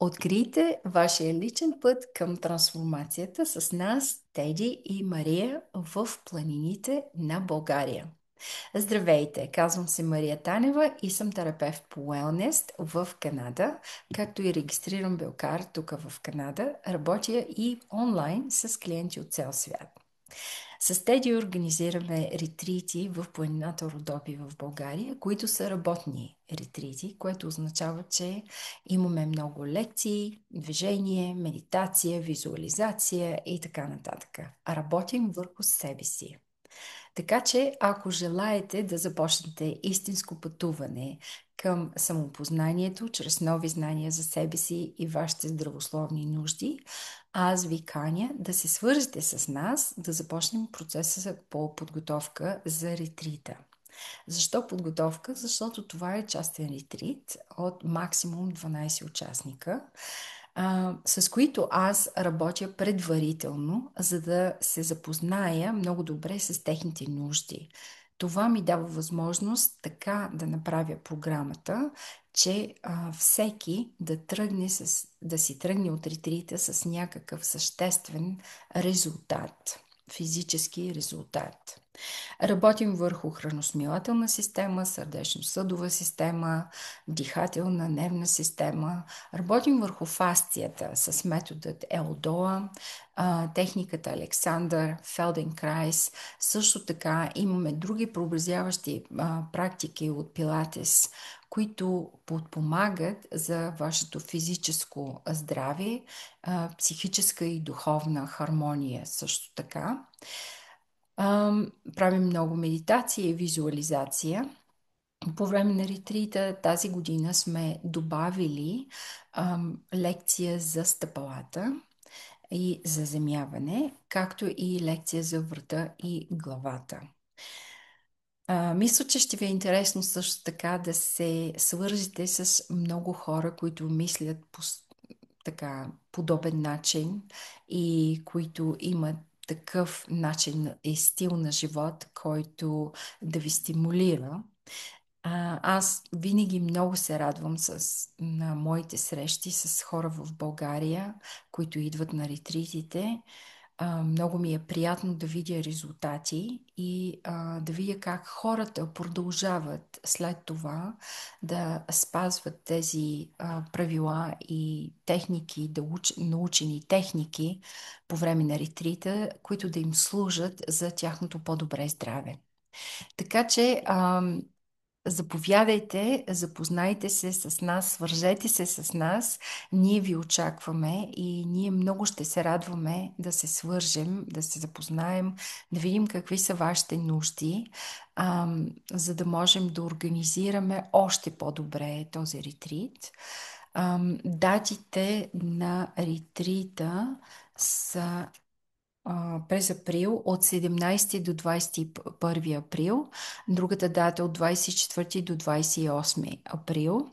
Открийте вашия личен път към трансформацията с нас, Теди и Мария, в планините на България. Здравейте, казвам се Мария Танева и съм терапевт по Wellness в Канада, както и регистриран белкар тук в Канада. Работя и онлайн с клиенти от цял свят. С Теди организираме ретрити в планината Родопи в България, които са работни ретрити, което означава, че имаме много лекции, движение, медитация, визуализация и така нататък. А работим върху себе си. Така че, ако желаете да започнете истинско пътуване към самопознанието, чрез нови знания за себе си и вашите здравословни нужди, аз ви каня да се свържете с нас, да започнем процеса по подготовка за ретрита. Защо подготовка? Защото това е частен ретрит от максимум 12 участника, с които аз работя предварително, за да се запозная много добре с техните нужди. Това ми дава възможност така да направя програмата, че всеки да си тръгне от ретрита с някакъв съществен резултат, физически резултат. Работим върху храносмилателна система, сърдечно-съдова система, дихателна, нервна система. Работим върху фасцията с методът Елдоа, техниката Александър, Фелденкрайс. Също така имаме други преобразяващи практики от Пилатес, които подпомагат за вашето физическо здраве, психическа и духовна хармония също така. Правим много медитация и визуализация. По време на ретрита тази година сме добавили лекция за стъпалата и заземяване, както и лекция за врата и главата. Мисля, че ще ви е интересно също така да се свържете с много хора, които мислят по така подобен начин и които имат такъв начин и стил на живот, който да ви стимулира. Аз винаги много се радвам на моите срещи с хора в България, които идват на ретритите. Много ми е приятно да видя резултати и да видя как хората продължават след това да спазват тези правила и техники, научени техники по време на ретрита, които да им служат за тяхното по-добре здраве. Така че заповядайте, запознайте се с нас, свържете се с нас. Ние ви очакваме и ние много ще се радваме да се свържем, да се запознаем, да видим какви са вашите нужди, за да можем да организираме още по-добре този ретрит. Датите на ретрита са през април от 17 до 21 април, другата дата от 24 до 28 април.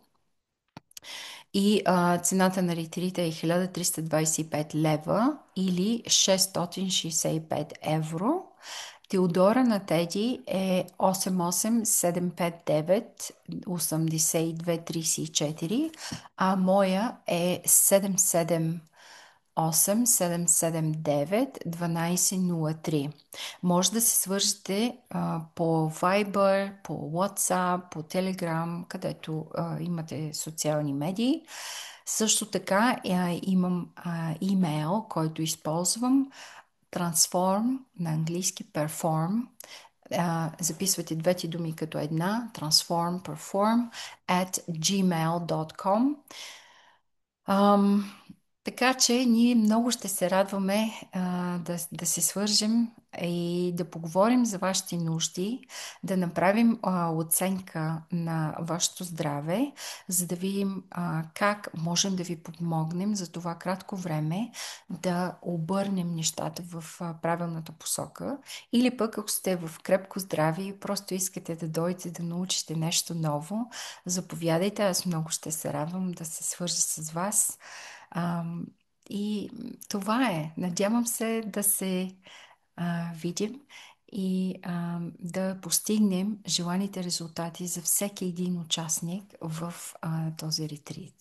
И цената на ретрита е 1325 лева или 665 евро. Теодора на Теди е 88759 8234, а моя е 778-779-1203. Може да се свържете по Viber, по WhatsApp, по Telegram, където имате социални медии. Също така имам имейл, който използвам, Transform, на английски Perform. Записвате двете думи като една, Transform, Perform, at gmail.com. Така че ние много ще се радваме да се свържем и да поговорим за вашите нужди, да направим оценка на вашето здраве, за да видим как можем да ви помогнем за това кратко време да обърнем нещата в правилната посока. Или пък, ако сте в крепко здраве и просто искате да дойдете да научите нещо ново, заповядайте. Аз много ще се радвам да се свържа с вас. И това е. Надявам се да се видим и да постигнем желаните резултати за всеки един участник в този ретрит.